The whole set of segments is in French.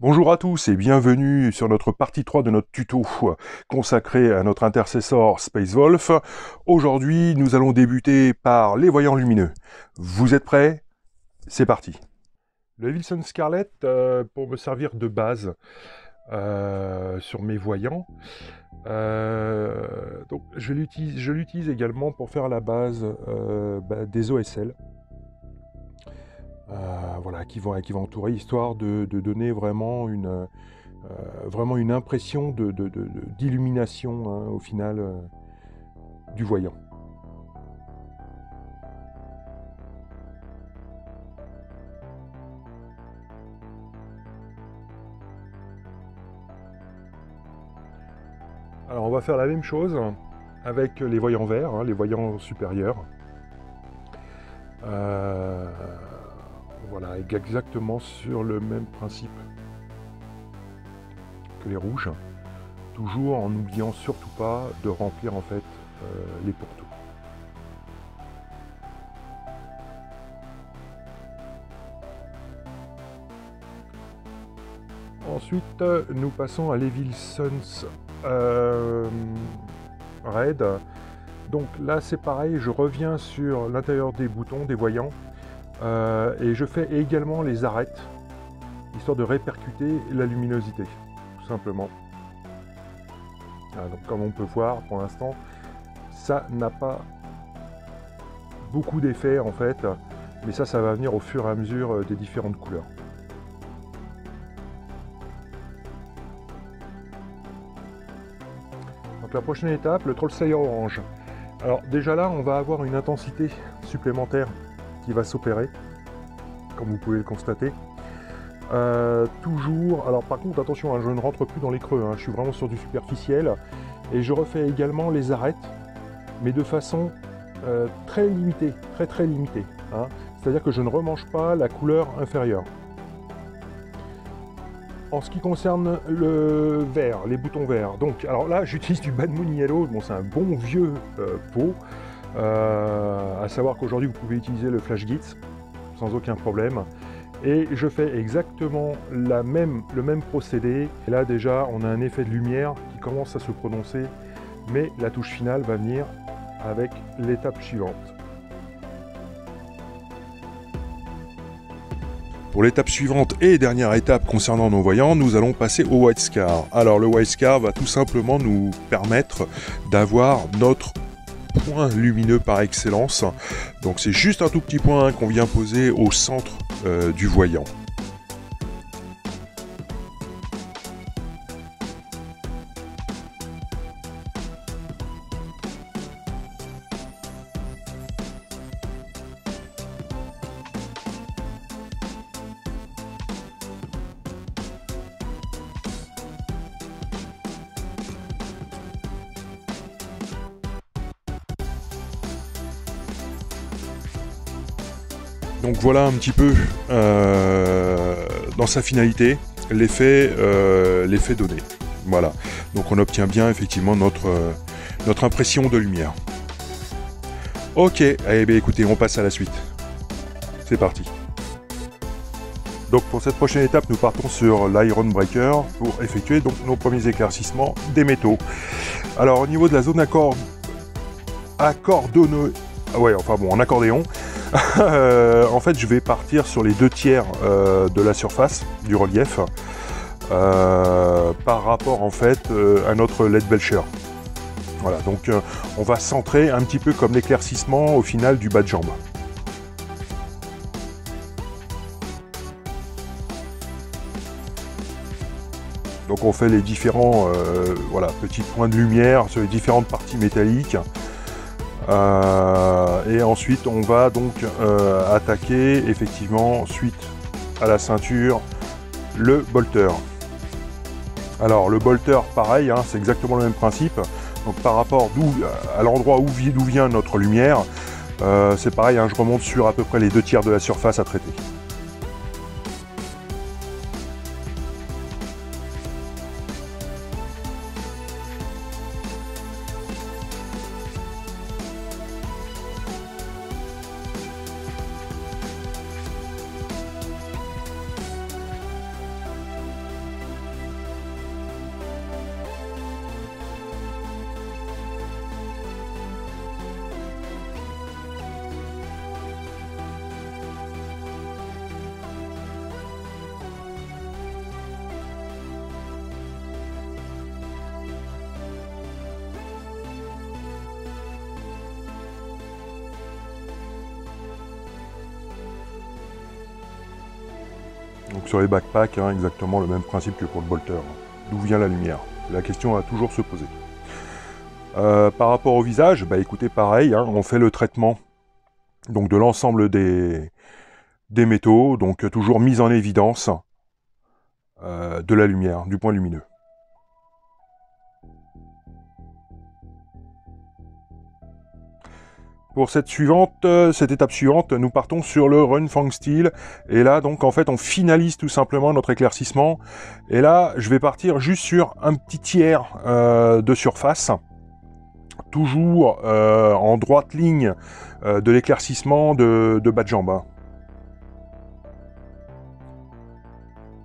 Bonjour à tous et bienvenue sur notre partie 3 de notre tuto consacré à notre intercessor Space Wolf. Aujourd'hui, nous allons débuter par les voyants lumineux. Vous êtes prêts? C'est parti. Le Wilson Scarlett, pour me servir de base sur mes voyants, donc je l'utilise également pour faire la base des OSL. Voilà, qui vont entourer, histoire de donner vraiment une impression d'illumination hein, au final du voyant. Alors on va faire la même chose avec les voyants verts, hein, les voyants supérieurs. Voilà, exactement sur le même principe que les rouges, toujours en n'oubliant surtout pas de remplir en fait les pourtours. Ensuite, nous passons à l'Evil Sons Red. Donc là, c'est pareil, je reviens sur l'intérieur des boutons, des voyants, et je fais également les arêtes, histoire de répercuter la luminosité, tout simplement. Donc comme on peut voir, pour l'instant, ça n'a pas beaucoup d'effet en fait, mais ça va venir au fur et à mesure des différentes couleurs. Donc la prochaine étape, le Troll Slayer orange. Alors déjà là, on va avoir une intensité supplémentaire qui va s'opérer, comme vous pouvez le constater. Toujours, alors par contre attention, hein, je ne rentre plus dans les creux, hein, je suis vraiment sur du superficiel, et je refais également les arêtes, mais de façon très limitée, très limitée. Hein. C'est-à-dire que je ne remange pas la couleur inférieure. En ce qui concerne le vert, les boutons verts, donc alors là j'utilise du Bad Moon Yellow, bon c'est un bon vieux pot, à savoir qu'aujourd'hui vous pouvez utiliser le Flash Git sans aucun problème, et je fais exactement le même procédé, et là déjà on a un effet de lumière qui commence à se prononcer, mais la touche finale va venir avec l'étape suivante. Pour l'étape suivante et dernière étape concernant nos voyants, nous allons passer au White Scar. Alors le White Scar va tout simplement nous permettre d'avoir notre point lumineux par excellence. Donc c'est juste un tout petit point qu'on vient poser au centre du voyant. Donc voilà un petit peu dans sa finalité l'effet donné. Voilà, donc on obtient bien effectivement notre impression de lumière. Ok, eh bien écoutez, on passe à la suite. C'est parti. Donc pour cette prochaine étape, nous partons sur l'Iron Breaker pour effectuer donc nos premiers éclaircissements des métaux. Alors au niveau de la zone accordonnée, ouais, enfin bon, en accordéon, en fait je vais partir sur les 2/3 de la surface du relief par rapport en fait à notre LED Belcher. Voilà, donc on va centrer un petit peu comme l'éclaircissement au final du bas de jambe. Donc on fait les différents voilà, petits points de lumière sur les différentes parties métalliques. Et ensuite on va donc attaquer effectivement suite à la ceinture le bolter. Alors le bolter pareil, hein, c'est exactement le même principe. Donc par rapport à l'endroit d'où vient notre lumière, c'est pareil, hein, je remonte sur à peu près les 2/3 de la surface à traiter. Donc sur les backpacks, hein, exactement le même principe que pour le bolter. D'où vient la lumière? La question va toujours se poser. Par rapport au visage, bah écoutez, pareil, hein, on fait le traitement donc, de l'ensemble des métaux, donc toujours mise en évidence de la lumière, du point lumineux. Pour cette étape suivante, nous partons sur le Runfang Steel. Et là, donc, en fait, on finalise tout simplement notre éclaircissement. Et là, je vais partir juste sur un petit tiers de surface. Toujours en droite ligne de l'éclaircissement de bas de jambe. Hein.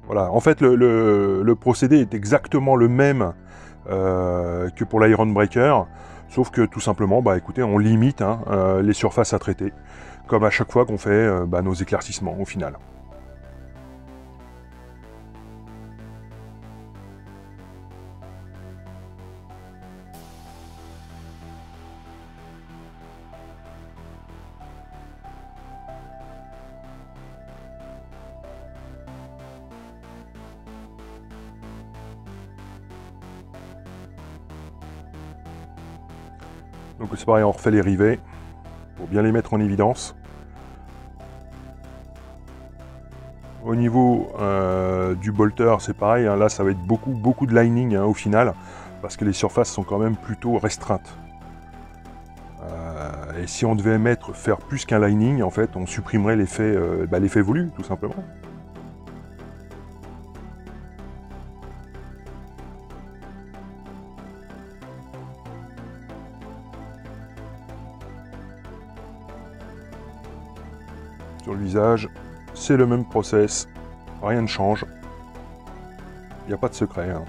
Voilà, en fait, le procédé est exactement le même que pour l'Iron Breaker. Sauf que tout simplement, bah écoutez, on limite hein, les surfaces à traiter, comme à chaque fois qu'on fait nos éclaircissements au final. Donc c'est pareil, on refait les rivets pour bien les mettre en évidence. Au niveau du bolter, c'est pareil, hein, là ça va être beaucoup de lining hein, au final, parce que les surfaces sont quand même plutôt restreintes. Et si on devait faire plus qu'un lining, en fait, on supprimerait l'effet voulu, tout simplement. Sur le visage, c'est le même process, rien ne change, il n'y a pas de secret. Hein.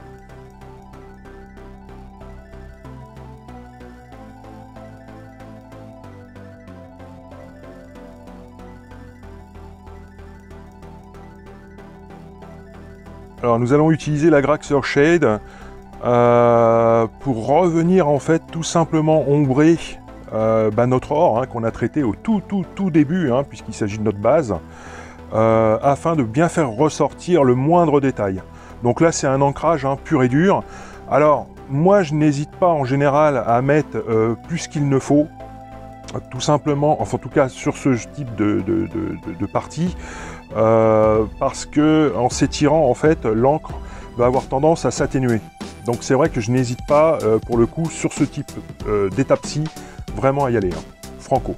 Alors nous allons utiliser la Graxer Shade pour revenir en fait tout simplement ombrer notre or hein, qu'on a traité au tout début, hein, puisqu'il s'agit de notre base, afin de bien faire ressortir le moindre détail. Donc là c'est un ancrage hein, pur et dur. Alors moi je n'hésite pas en général à mettre plus qu'il ne faut, tout simplement, enfin en tout cas sur ce type de partie, parce que en s'étirant en fait l'encre va avoir tendance à s'atténuer. Donc c'est vrai que je n'hésite pas pour le coup sur ce type d'étape-ci vraiment à y aller, hein. Franco.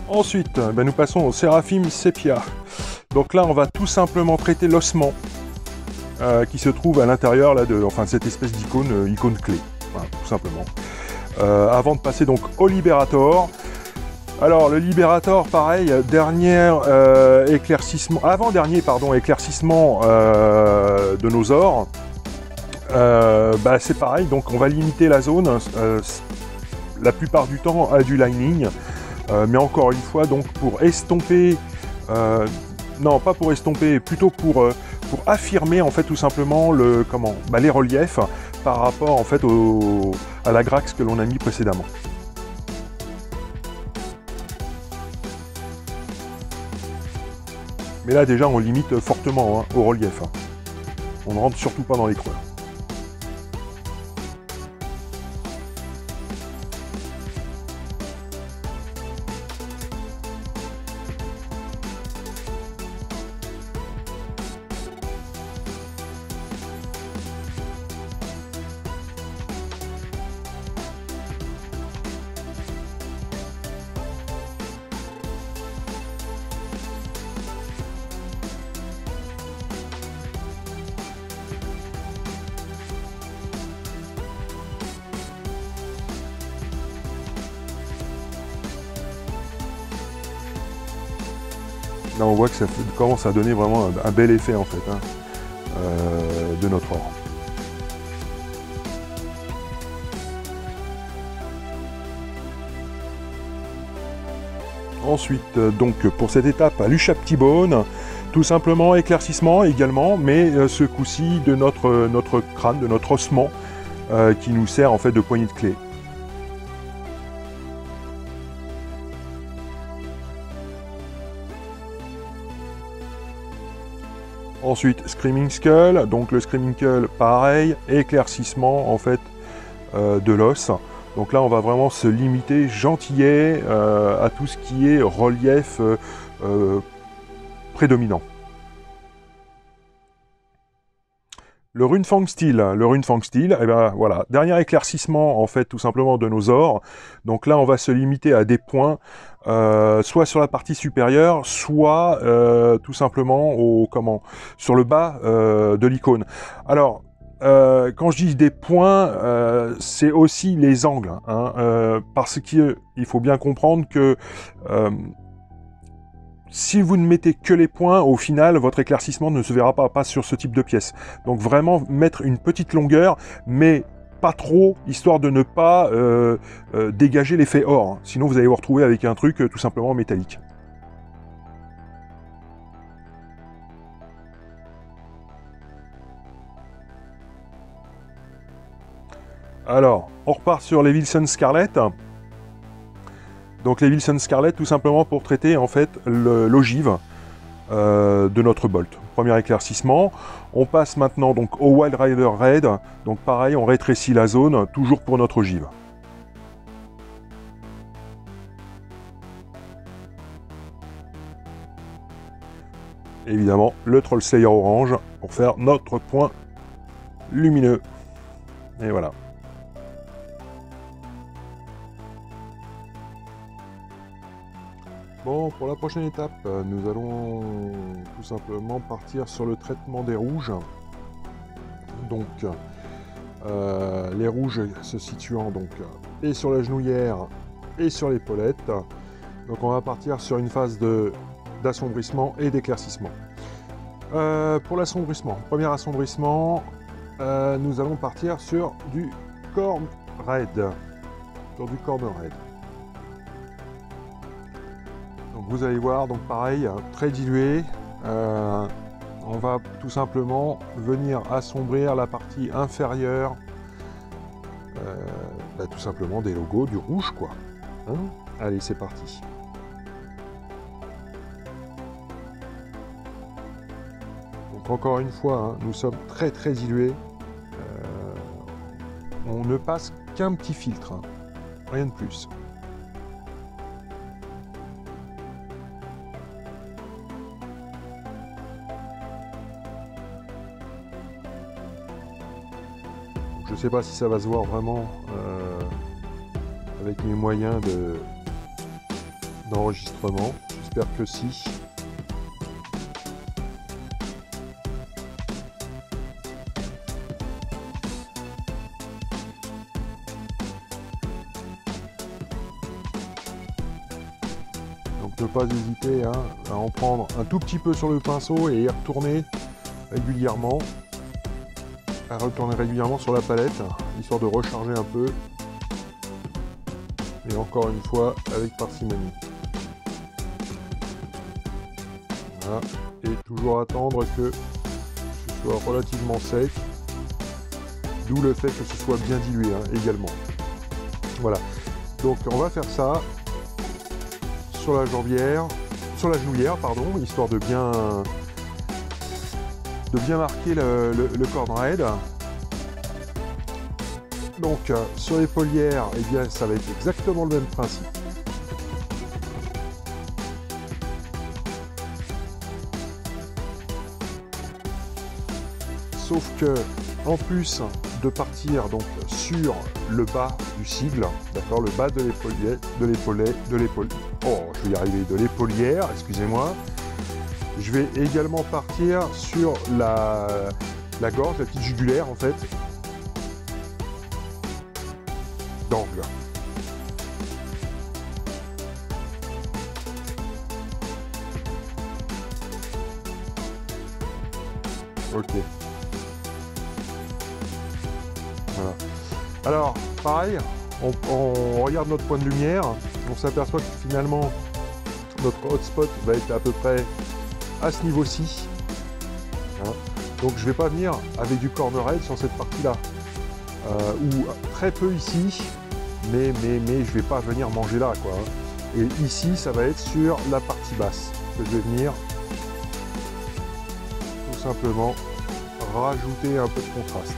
Ensuite, nous passons au Seraphim Sepia. Donc là, on va tout simplement traiter l'ossement qui se trouve à l'intérieur de cette espèce d'icône clé, voilà, tout simplement. Avant de passer donc au Liberator. Alors le Liberator, pareil, avant-dernier éclaircissement de nos ors. C'est pareil, donc on va limiter la zone la plupart du temps à du lining. Mais encore une fois, donc pour estomper, non pas pour estomper, plutôt pour affirmer en fait tout simplement les reliefs par rapport en fait à la Grax que l'on a mis précédemment. Mais là déjà on limite fortement hein, au relief. Hein. On ne rentre surtout pas dans les creux. Là on voit que ça commence à donner vraiment un bel effet en fait hein, de notre or. Ensuite, donc pour cette étape, à l'Ushaptibone, tout simplement éclaircissement également, mais ce coup-ci de notre crâne, de notre ossement, qui nous sert en fait de poignée de clé. Ensuite, Screaming Skull, donc le Screaming Skull, pareil, éclaircissement en fait de l'os. Donc là, on va vraiment se limiter gentillet à tout ce qui est relief prédominant. Le Runefang Steel, eh ben voilà, dernier éclaircissement en fait tout simplement de nos ors. Donc là, on va se limiter à des points, soit sur la partie supérieure, soit tout simplement sur le bas de l'icône. Alors, quand je dis des points, c'est aussi les angles, hein, parce qu'il faut bien comprendre que si vous ne mettez que les points, au final, votre éclaircissement ne se verra pas sur ce type de pièce. Donc vraiment mettre une petite longueur, mais pas trop, histoire de ne pas dégager l'effet or. Hein. Sinon, vous allez vous retrouver avec un truc tout simplement métallique. Alors, on repart sur les Wilson Scarlett. Donc les Wilson Scarlett, tout simplement pour traiter en fait l'ogive de notre bolt. Premier éclaircissement. On passe maintenant donc au Wild Rider Red. Donc pareil, on rétrécit la zone, toujours pour notre ogive. Évidemment, le Troll Slayer orange pour faire notre point lumineux. Et voilà. Bon, pour la prochaine étape, nous allons tout simplement partir sur le traitement des rouges. Donc, les rouges se situant donc et sur la genouillère et sur l'épaulette. Donc on va partir sur une phase d'assombrissement et d'éclaircissement. Pour l'assombrissement, premier assombrissement, nous allons partir sur du Corn Red. Sur du Corn Red. Donc vous allez voir, donc pareil, très dilué. On va tout simplement venir assombrir la partie inférieure, tout simplement des logos, du rouge quoi. Hein, allez, c'est parti. Donc encore une fois, hein, nous sommes très dilués. On ne passe qu'un petit filtre, hein, rien de plus. Je ne sais pas si ça va se voir vraiment avec mes moyens d'enregistrement. J'espère que si. Donc ne pas hésiter hein, à en prendre un tout petit peu sur le pinceau et y retourner régulièrement. À retourner régulièrement sur la palette, histoire de recharger un peu. Et encore une fois, avec parcimonie. Voilà. Et toujours attendre que ce soit relativement sec. D'où le fait que ce soit bien dilué hein, également. Voilà. Donc on va faire ça sur la jambière, sur la genouillère, pardon, histoire de bien marquer le Corn Red. Donc sur l'épaullière, eh bien ça va être exactement le même principe. Sauf que en plus de partir donc sur le bas du sigle, d'accord, le bas de l'épaulière, excusez-moi. Je vais également partir sur la gorge, la petite jugulaire en fait, d'angle. Ok. Voilà. Alors, pareil, on regarde notre point de lumière, on s'aperçoit que finalement, notre hotspot va être à peu près à ce niveau-ci. Hein. Donc je ne vais pas venir avec du corner head sur cette partie-là. Ou très peu ici, mais je ne vais pas venir manger là, quoi. Hein. Et ici, ça va être sur la partie basse que je vais venir tout simplement rajouter un peu de contraste.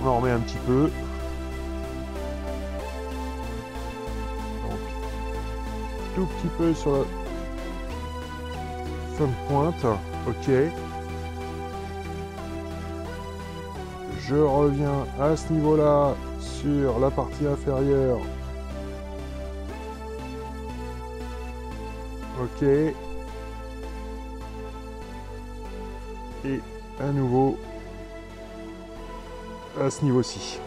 On en remet un petit peu. Donc, tout petit peu sur la fin de pointe. Ok. Je reviens à ce niveau-là sur la partie inférieure. Ok. Et à nouveau à ce niveau-ci.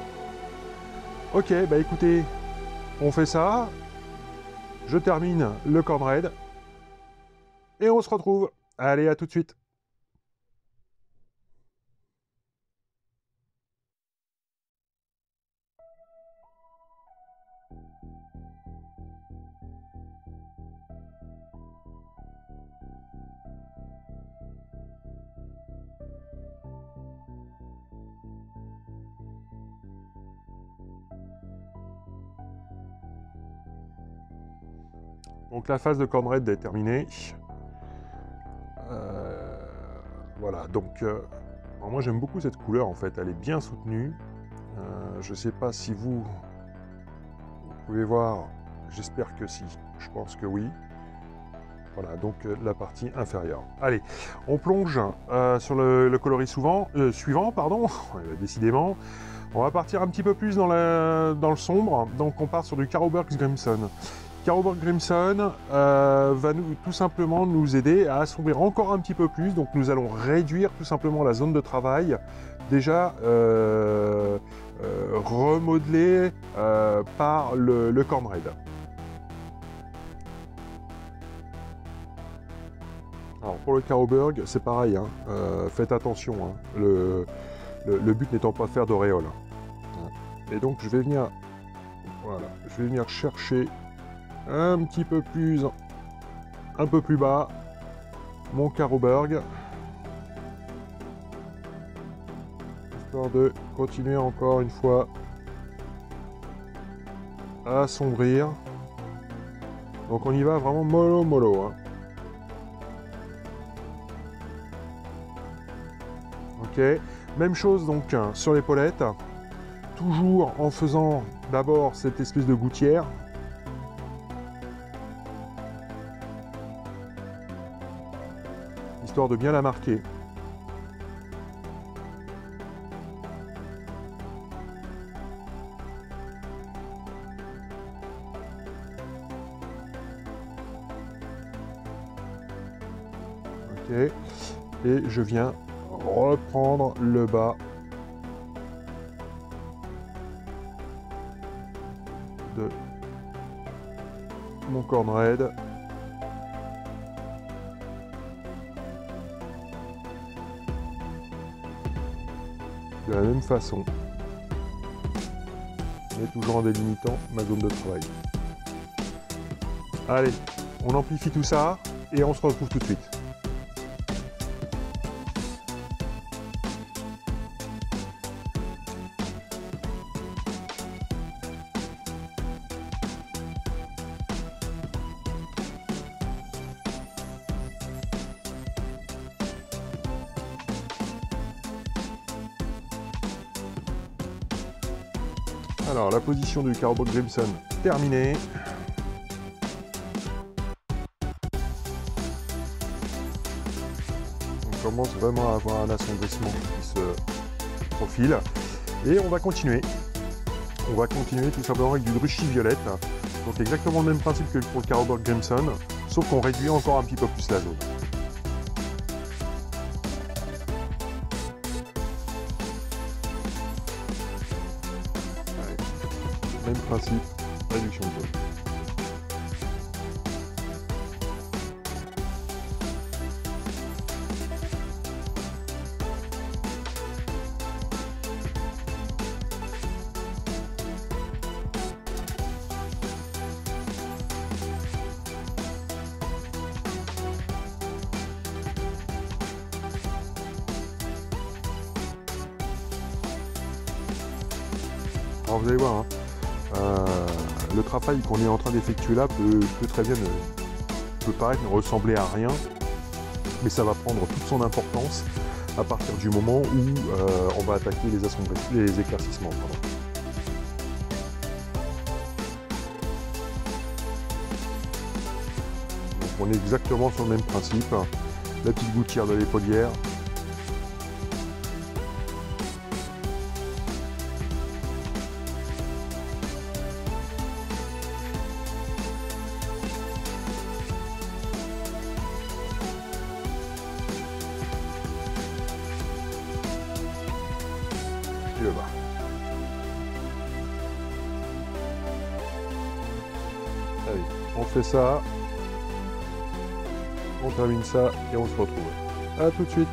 Ok, bah écoutez, on fait ça. Je termine le corn raid. Et on se retrouve. Allez, à tout de suite. Donc la phase de corn raid est terminée. Voilà, donc moi j'aime beaucoup cette couleur en fait, elle est bien soutenue. Je ne sais pas si vous pouvez voir, j'espère que si, je pense que oui. Voilà, donc la partie inférieure. Allez, on plonge sur le coloris suivant, pardon, décidément. On va partir un petit peu plus dans le sombre, donc on part sur du Carroburg Crimson. Carroburg Crimson va tout simplement nous aider à assombrir encore un petit peu plus, donc nous allons réduire tout simplement la zone de travail, déjà remodelée par le corn raid. Alors pour le Carroburg, c'est pareil, hein, faites attention, hein, le but n'étant pas de faire d'auréole. Et donc je vais venir, voilà, je vais venir chercher un petit peu plus, un peu plus bas, mon Carroburg, histoire de continuer encore une fois à assombrir. Donc on y va vraiment mollo mollo. Hein. Ok, même chose donc sur l'épaulette, toujours en faisant d'abord cette espèce de gouttière. Histoire de bien la marquer. Ok, et je viens reprendre le bas de mon corn raid. De la même façon, mais toujours en délimitant ma zone de travail. Allez, on amplifie tout ça et on se retrouve tout de suite. Alors, la position du Carroburg Crimson terminée. On commence vraiment à avoir un assombrissement qui se profile. Et on va continuer. On va continuer tout simplement avec du Druchy violette. Donc exactement le même principe que pour le Carroburg Crimson, sauf qu'on réduit encore un petit peu plus la zone. Même principe, réduction de zone. Alors vous allez voir, hein, le travail qu'on est en train d'effectuer là peut très bien peut paraître ne ressembler à rien, mais ça va prendre toute son importance à partir du moment où on va attaquer les éclaircissements. Pardon. Donc on est exactement sur le même principe, la petite gouttière de l'épaulière. Le bas. Allez, on fait ça, on termine ça et on se retrouve. À tout de suite.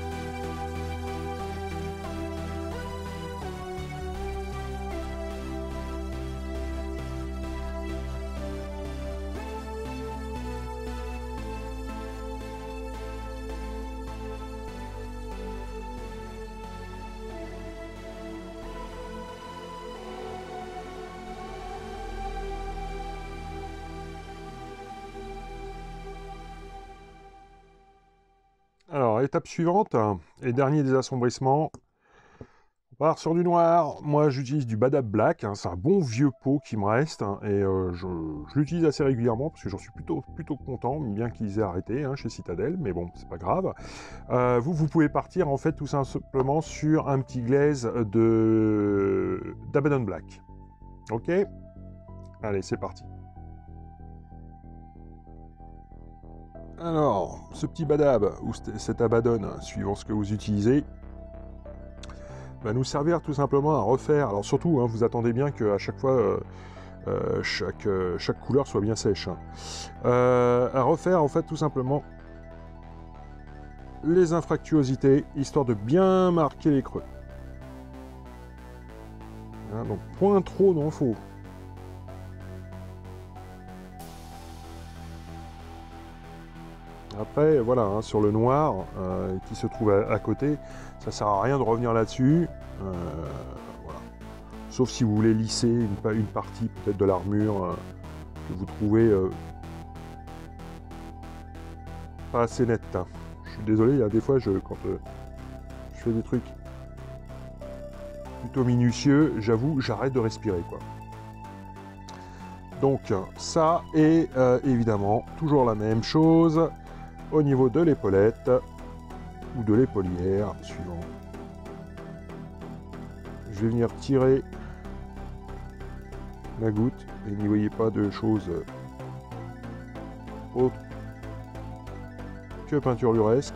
Alors, étape suivante, et dernier des assombrissements, on part sur du noir. Moi, j'utilise du Badab Black, hein, c'est un bon vieux pot qui me reste, hein, et je l'utilise assez régulièrement parce que j'en suis plutôt content, bien qu'ils aient arrêté hein, chez Citadel, mais bon, c'est pas grave. Vous pouvez partir en fait tout simplement sur un petit glaze d'Abaddon Black. Ok? Allez, c'est parti. Alors, ce petit Badab, ou cet Abaddon, suivant ce que vous utilisez, va nous servir tout simplement à refaire, alors surtout, hein, vous attendez bien qu'à chaque fois, chaque couleur soit bien sèche, hein. À refaire en fait tout simplement les infractuosités, histoire de bien marquer les creux. Hein, donc point trop non faux. Après, voilà, hein, sur le noir qui se trouve à côté, ça sert à rien de revenir là-dessus. Voilà. Sauf si vous voulez lisser une partie peut-être de l'armure que vous trouvez pas assez nette. Hein. Je suis désolé, il y a des fois, quand je fais des trucs plutôt minutieux, j'avoue, j'arrête de respirer, quoi. Donc, ça, et évidemment, toujours la même chose au niveau de l'épaulette ou de l'épaulière, suivant. Je vais venir tirer la goutte et n'y voyez pas de choses autres que peinturluresque.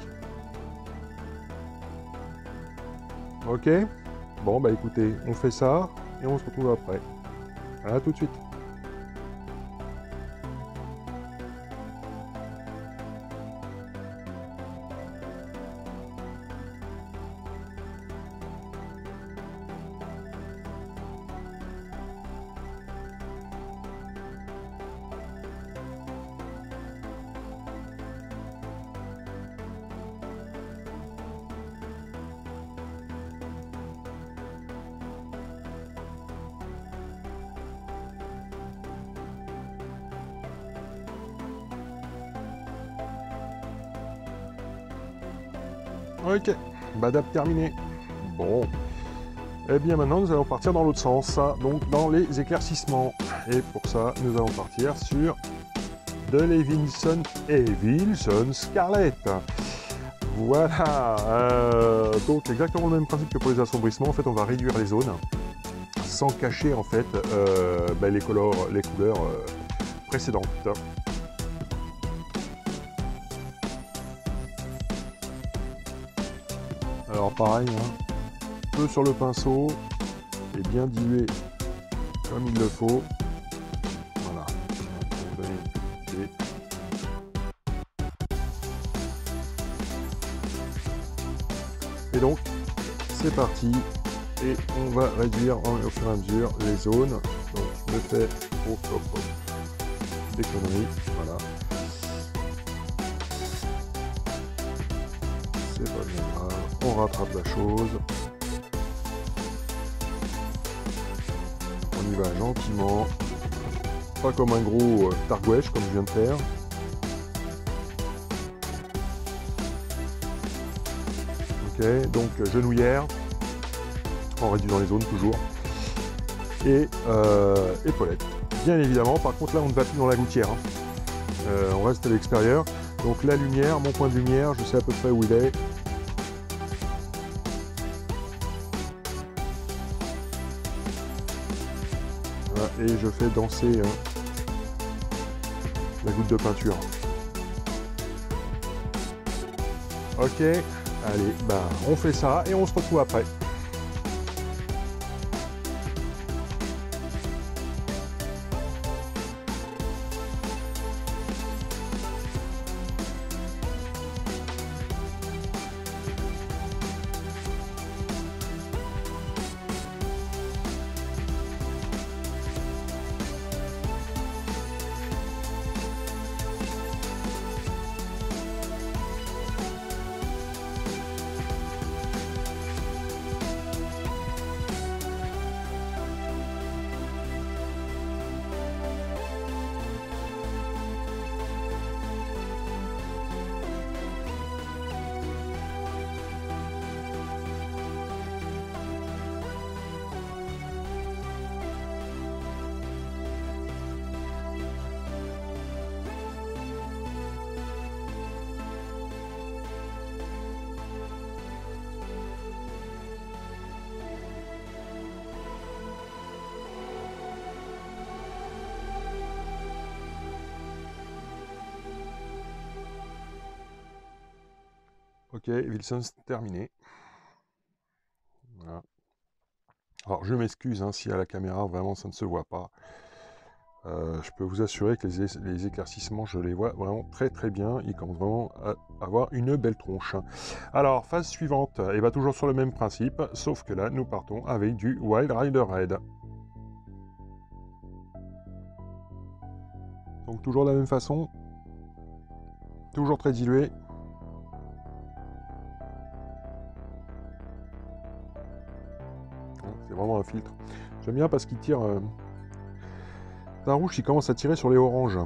Ok, bon bah écoutez, on fait ça et on se retrouve après. À tout de suite. Ok, Badab terminé. Bon. Et bien maintenant, nous allons partir dans l'autre sens, donc dans les éclaircissements. Et pour ça, nous allons partir sur de Levinson et Wilson Scarlet. Voilà. Donc exactement le même principe que pour les assombrissements. En fait, on va réduire les zones sans cacher en fait les couleurs précédentes. Alors pareil, hein, peu sur le pinceau et bien dilué comme il le faut. Voilà. Et donc, c'est parti. Et on va réduire au fur et à mesure les zones. Donc je me fais des conneries. Voilà. C'est pas bien grave. On rattrape la chose. y va gentiment. Pas comme un gros targouèche comme je viens de faire. Ok, donc genouillère. On réduit dans les zones toujours. Et épaulette. Bien évidemment, par contre là on ne va plus dans la gouttière. Hein. On reste à l'extérieur. Donc la lumière, mon point de lumière, je sais à peu près où il est. Voilà, et je fais danser la goutte de peinture. Ok, allez, bah on fait ça et on se retrouve après. Ok, Wilson, c'est terminé. Voilà. Alors je m'excuse hein, si à la caméra vraiment ça ne se voit pas. Je peux vous assurer que les éclaircissements, je les vois vraiment très très bien. Ils commencent vraiment à avoir une belle tronche. Alors, phase suivante, et va toujours sur le même principe, sauf que là, nous partons avec du Wild Rider Red. Donc toujours de la même façon, toujours très dilué. C'est vraiment un filtre. J'aime bien parce qu'il tire... d'un rouge qui commence à tirer sur les oranges.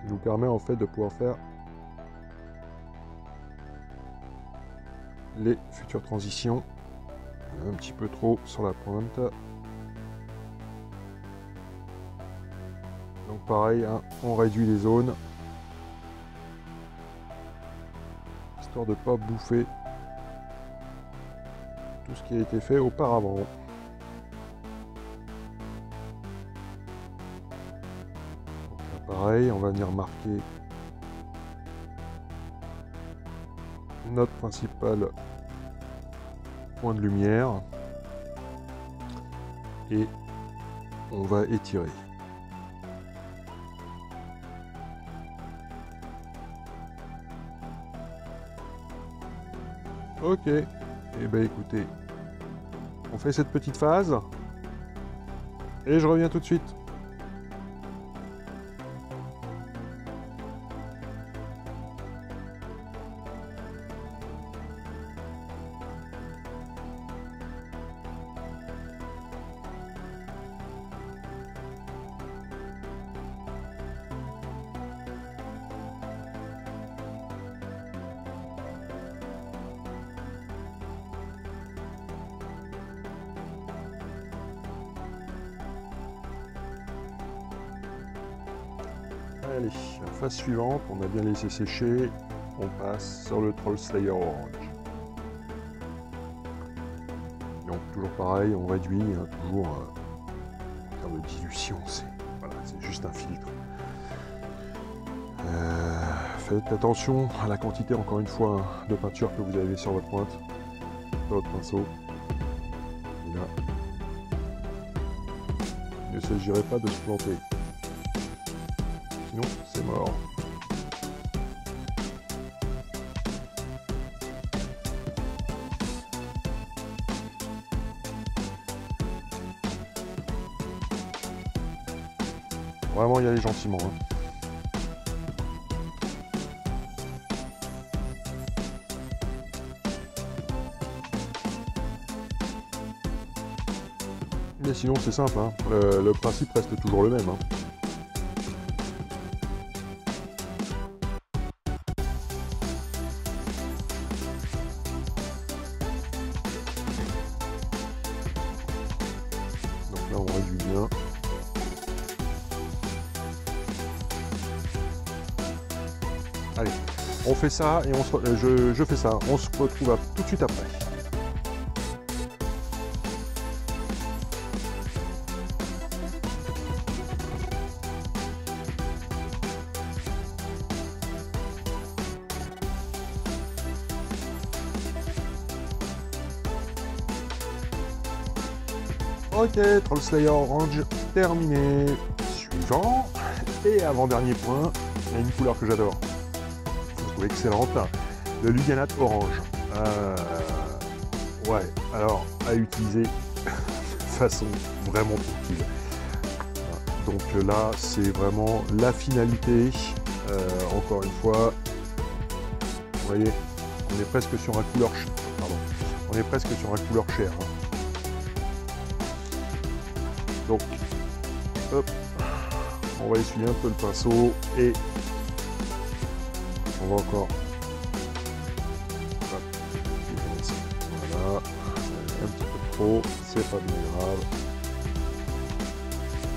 Il nous permet en fait de pouvoir faire les futures transitions. Un petit peu trop sur la pointe. Donc pareil, hein, on réduit les zones. Histoire de ne pas bouffer tout ce qui a été fait auparavant. Pareil, on va venir marquer notre principal point de lumière et on va étirer. Ok, et ben écoutez, on fait cette petite phase et je reviens tout de suite. Allez, phase suivante, on a bien laissé sécher, on passe sur le Troll Slayer Orange. Donc toujours pareil, on réduit, hein, toujours en termes de dilution, c'est voilà, juste un filtre. Faites attention à la quantité, encore une fois, hein, de peinture que vous avez sur votre pointe, sur votre pinceau. Et là, il ne s'agirait pas de se planter. Sinon, c'est mort. Vraiment y aller gentiment. Hein. Mais sinon c'est simple, hein. Le principe reste toujours le même. Hein. Donc là on réduit bien. Allez, on fait ça et je fais ça. On se retrouve tout de suite après. Ok, Troll Slayer Orange terminé. Suivant. Et avant-dernier point, il y a une couleur que j'adore. Je trouve excellente. Le Luganat Orange. Ouais, alors à utiliser de façon vraiment tranquille. Donc là, c'est vraiment la finalité. Encore une fois, vous voyez, on est presque sur un couleur. Pardon, on est presque sur un couleur chair. Hein. Donc, hop, on va essuyer un peu le pinceau et on va encore. Hop, voilà, un petit peu trop, c'est pas bien grave.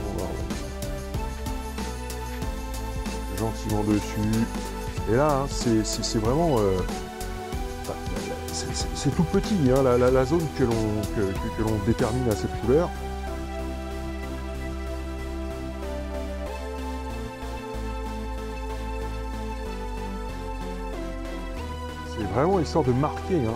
On va revenir gentiment dessus. Et là, hein, c'est vraiment. C'est tout petit, hein, la zone que l'on détermine à cette couleur. C'est vraiment histoire de marquer. Hein,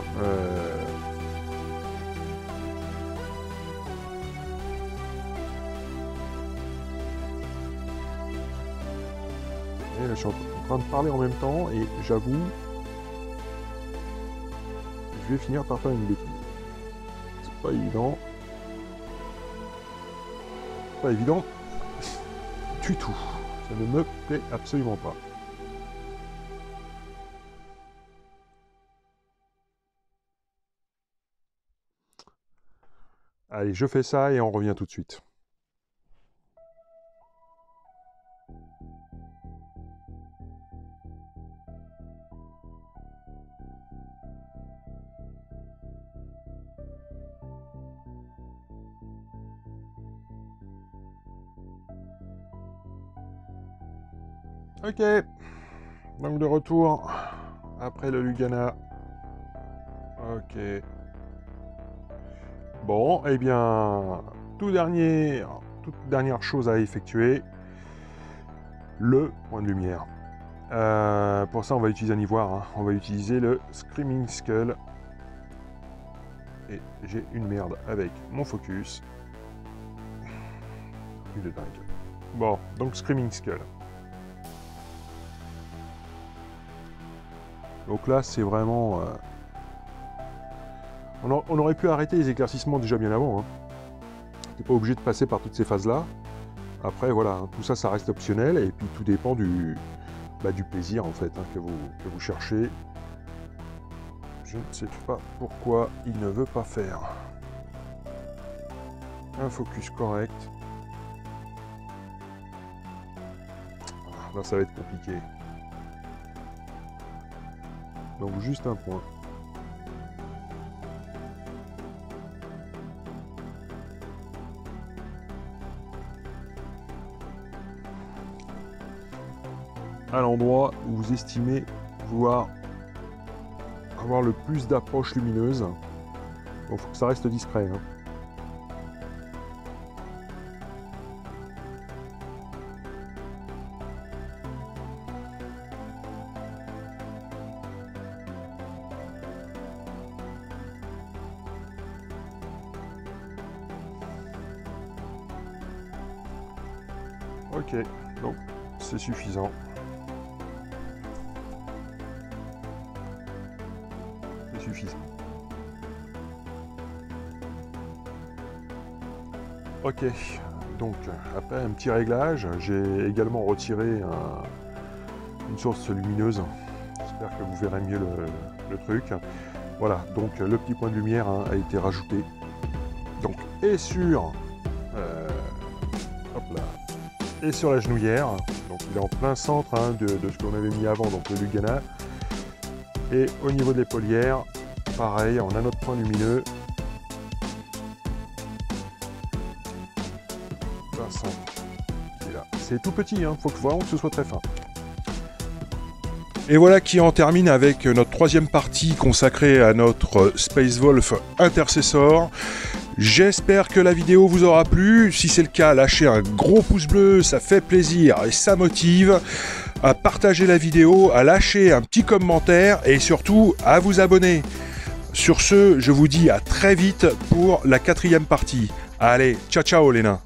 Et là, je suis en train de parler en même temps et j'avoue, je vais finir par faire une bêtise. C'est pas évident. Pas évident du tout. Ça ne me plaît absolument pas. Allez, je fais ça et on revient tout de suite. Ok, donc de retour après le Lugana. Ok. Bon, eh bien, toute dernière chose à effectuer, le point de lumière. Pour ça, on va utiliser un ivoire. Hein. On va utiliser le Screaming Skull. Et j'ai une merde avec mon focus. Truc de dingue. Bon, donc Screaming Skull. Donc là, c'est vraiment... On aurait pu arrêter les éclaircissements déjà bien avant. Hein. T'es pas obligé de passer par toutes ces phases-là. Après, voilà, hein, tout ça, ça reste optionnel. Et puis, tout dépend du plaisir, en fait, hein, que vous cherchez. Je ne sais pas pourquoi il ne veut pas faire un focus correct. Là, ça va être compliqué. Donc, juste un point. À l'endroit où vous estimez vouloir avoir le plus d'approche lumineuse. Donc il faut que ça reste discret. Hein. Ok, donc c'est suffisant. Suffisant. Ok, donc après un petit réglage, j'ai également retiré une source lumineuse. J'espère que vous verrez mieux le truc. Voilà, donc le petit point de lumière hein, a été rajouté. Donc, et sur Hop là. Et sur la genouillère, donc il est en plein centre hein, de ce qu'on avait mis avant, donc le Lugana. Et au niveau de l'épaullière, pareil, on a notre point lumineux. Plein centre. C'est tout petit, hein, faut vraiment que ce soit très fin. Et voilà qui en termine avec notre troisième partie consacrée à notre Space Wolf Intercessor. J'espère que la vidéo vous aura plu. Si c'est le cas, lâchez un gros pouce bleu, ça fait plaisir et ça motive. À partager la vidéo, à lâcher un petit commentaire et surtout à vous abonner. Sur ce, je vous dis à très vite pour la 4e partie. Allez, ciao ciao les nains.